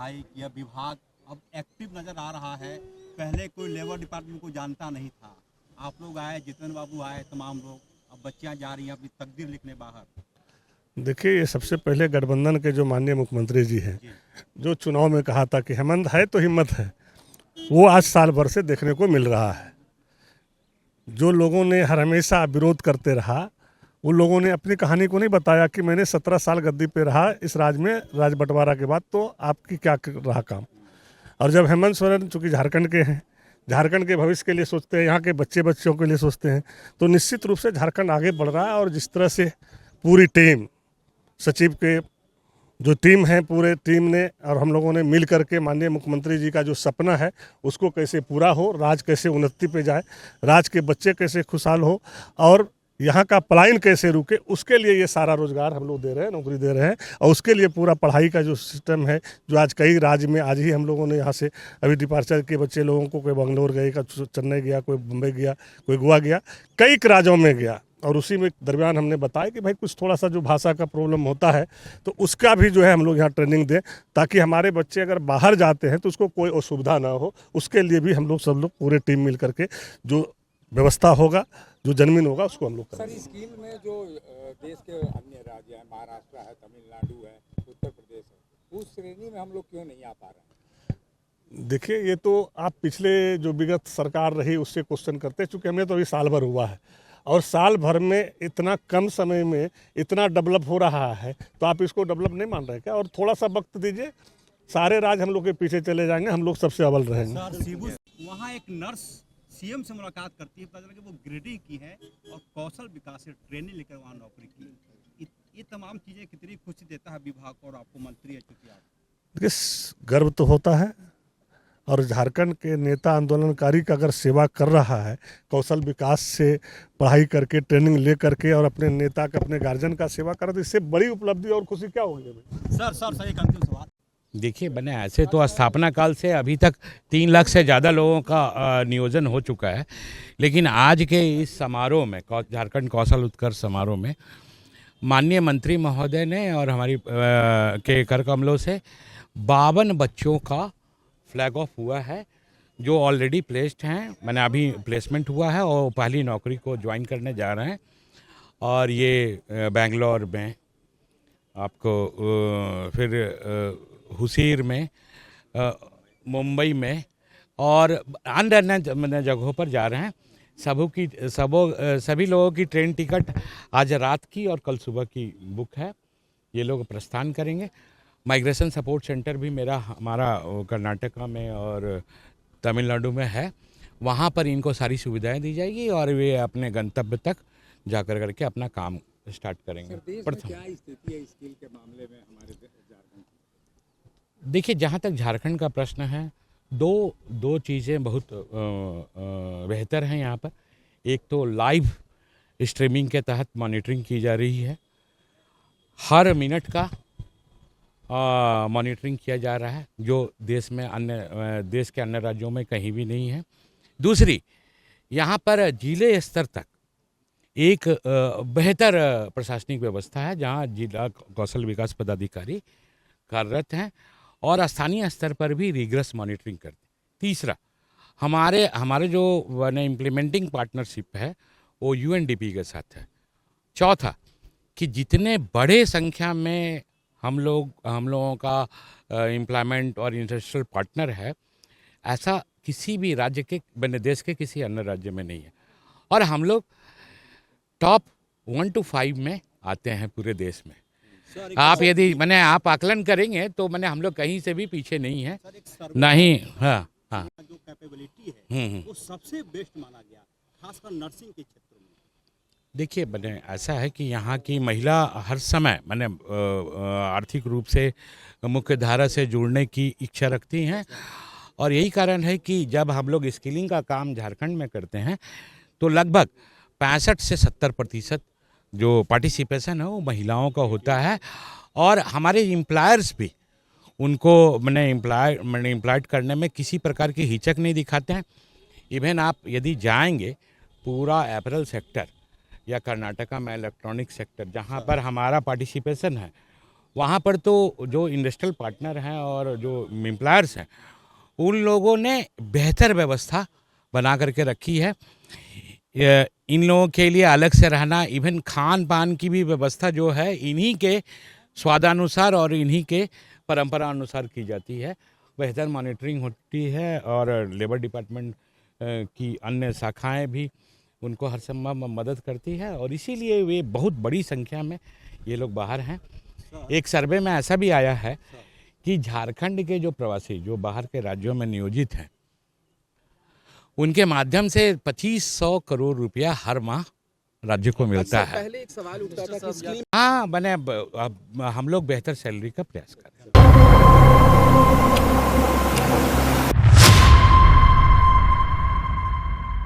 पढ़ाई किया, विभाग अब एक्टिव नज़र आ रहा है। पहले कोई लेबर डिपार्टमेंट को जानता नहीं था, आप लोग आए, जितेंद्र बाबू आए, तमाम लोग, अब बच्चियां जा रही हैं अपनी तकदीर लिखने बाहर। देखिए, ये सबसे पहले गठबंधन के जो माननीय मुख्यमंत्री जी हैं, जी जो चुनाव में कहा था कि हेमंत है तो हिम्मत है, वो आज साल भर से देखने को मिल रहा है। जो लोगों ने हर हमेशा विरोध करते रहा, वो लोगों ने अपनी कहानी को नहीं बताया कि मैंने 17 साल गद्दी पे रहा इस राज्य में, राज बंटवारा के बाद, तो आपकी क्या रहा काम। और जब हेमंत सोरेन चूँकि झारखंड के हैं, झारखंड के भविष्य के लिए सोचते हैं, यहाँ के बच्चों के लिए सोचते हैं, तो निश्चित रूप से झारखंड आगे बढ़ रहा है। और जिस तरह से पूरी टीम, सचिव के जो टीम है, पूरे टीम ने और हम लोगों ने मिल करके माननीय मुख्यमंत्री जी का जो सपना है उसको कैसे पूरा हो, राज्य कैसे उन्नति पे जाए, राज्य के बच्चे कैसे खुशहाल हो और यहाँ का पलायन कैसे रुके, उसके लिए ये सारा रोजगार हम लोग दे रहे हैं, नौकरी दे रहे हैं। और उसके लिए पूरा पढ़ाई का जो सिस्टम है, जो आज कई राज्य में, आज ही हम लोगों ने यहाँ से अभी डिपार्चर के बच्चे लोगों को, कोई बंगलोर गए, कोई चेन्नई गया, कोई मुंबई गया, कोई गोवा गया, कई राज्यों में गया। और उसी में दरमियान हमने बताया कि भाई कुछ थोड़ा सा जो भाषा का प्रॉब्लम होता है तो उसका भी जो है हम लोग यहाँ ट्रेनिंग दें, ताकि हमारे बच्चे अगर बाहर जाते हैं तो उसको कोई असुविधा ना हो। उसके लिए भी हम लोग सब लोग पूरे टीम मिल करके जो व्यवस्था होगा, जो जनमिन होगा, उसको हम लोग करेंगे। सर, इस स्कीम में जो देश के अन्य राज्य हैं, महाराष्ट्र है, तमिलनाडु है, उत्तर प्रदेश है, उस श्रेणी में हम लोग क्यों नहीं आ पा रहे हैं? देखिए, ये तो आप पिछले जो विगत सरकार रही उससे क्वेश्चन करते हैं, चूँकि हमें तो अभी साल भर हुआ है और साल भर में इतना कम समय में इतना डेवलप हो रहा है, तो आप इसको डेवलप नहीं मान रहे क्या? और थोड़ा सा वक्त दीजिए, सारे राज्य हम लोग के पीछे चले जाएंगे, हम लोग सबसे अव्वल रहेंगे। वहाँ एक नर्स सीएम से मुलाकात करती है, पता चला कि वो गिरिडीह की है और कौशल विकास से ट्रेनिंग लेकर वहाँ नौकरी की। ये तमाम चीज़ें कितनी खुशी देता है विभाग को और आपको, मंत्री है चूँकि आप। देखिए, गर्व तो होता है। और झारखंड के नेता आंदोलनकारी का अगर सेवा कर रहा है, कौशल विकास से पढ़ाई करके, ट्रेनिंग ले करके और अपने नेता का, अपने गार्जियन का सेवा कर रहा, तो इससे बड़ी उपलब्धि और खुशी क्या होगी हमें? सर एक अंतिम सवाल। देखिए, मैंने ऐसे तो स्थापना काल से अभी तक 3 लाख से ज़्यादा लोगों का नियोजन हो चुका है, लेकिन आज के इस समारोह में, झारखंड कौशल उत्कर्ष समारोह में, माननीय मंत्री महोदय ने और हमारी के कर कमलों से 52 बच्चों का फ्लैग ऑफ हुआ है, जो ऑलरेडी प्लेस्ड हैं, मैंने अभी प्लेसमेंट हुआ है और पहली नौकरी को ज्वाइन करने जा रहे हैं। और ये बेंगलोर में, आपको फिर हुसीर में, मुंबई में और अन्य जगहों पर जा रहे हैं। सभी लोगों की ट्रेन टिकट आज रात की और कल सुबह की बुक है। ये लोग प्रस्थान करेंगे। माइग्रेशन सपोर्ट सेंटर भी हमारा कर्नाटका में और तमिलनाडु में है, वहाँ पर इनको सारी सुविधाएं दी जाएगी और वे अपने गंतव्य तक जाकर करके अपना काम स्टार्ट करेंगे। देश में क्या स्थिति है स्किल के मामले में हमारे झारखंड की? देखिए, जहाँ तक झारखंड का प्रश्न है, दो चीज़ें बहुत बेहतर हैं यहाँ पर। एक तो लाइव स्ट्रीमिंग के तहत मॉनिटरिंग की जा रही है, हर मिनट का मॉनिटरिंग किया जा रहा है, जो देश के अन्य राज्यों में कहीं भी नहीं है। दूसरी, यहाँ पर जिले स्तर तक एक बेहतर प्रशासनिक व्यवस्था है, जहाँ जिला कौशल विकास पदाधिकारी कार्यरत हैं और स्थानीय स्तर पर भी रिग्रेस मॉनिटरिंग करते हैं। तीसरा, हमारे जो इम्प्लीमेंटिंग पार्टनरशिप है वो यूएनडीपी के साथ है। चौथा, कि जितने बड़े संख्या में हम लोगों का एम्प्लॉयमेंट और इंडस्ट्रियल पार्टनर है, ऐसा किसी भी राज्य के, देश के किसी अन्य राज्य में नहीं है। और हम लोग टॉप 1 to 5 में आते हैं पूरे देश में। आप यदि आप आकलन करेंगे तो हम लोग कहीं से भी पीछे नहीं है, नहीं। हाँ, जो कैपेबिलिटी है वो सबसे बेस्ट माना गया, खासकर नर्सिंग के क्षेत्र में। देखिए, ऐसा है कि यहाँ की महिला हर समय आर्थिक रूप से मुख्य धारा से जुड़ने की इच्छा रखती हैं और यही कारण है कि जब हम लोग स्किलिंग का काम झारखंड में करते हैं तो लगभग 65 से 70% जो पार्टिसिपेशन है वो महिलाओं का होता है। और हमारे एम्प्लॉयर्स भी उनको एम्प्लॉयड करने में किसी प्रकार की हिचक नहीं दिखाते हैं। इवन आप यदि जाएंगे पूरा अपैरल सेक्टर या कर्नाटका में इलेक्ट्रॉनिक सेक्टर, जहाँ पर हमारा पार्टिसिपेशन है, वहाँ पर तो जो इंडस्ट्रियल पार्टनर हैं और जो एम्प्लॉयर्स हैं उन लोगों ने बेहतर व्यवस्था बना करके रखी है। इन लोगों के लिए अलग से रहना, इवन खान पान की भी व्यवस्था जो है इन्हीं के स्वादानुसार और इन्हीं के परंपरा अनुसार की जाती है। बेहतर मॉनिटरिंग होती है और लेबर डिपार्टमेंट की अन्य शाखाएं भी उनको हर संभव मदद करती है और इसीलिए वे बहुत बड़ी संख्या में ये लोग बाहर हैं। एक सर्वे में ऐसा भी आया है कि झारखंड के जो प्रवासी जो बाहर के राज्यों में नियोजित हैं उनके माध्यम से 2500 करोड़ रुपया हर माह राज्य को मिलता है। पहले एक सवाल उठता था कि स्कीम हाँ, अब हम लोग बेहतर सैलरी का प्रयास कर रहे हैं।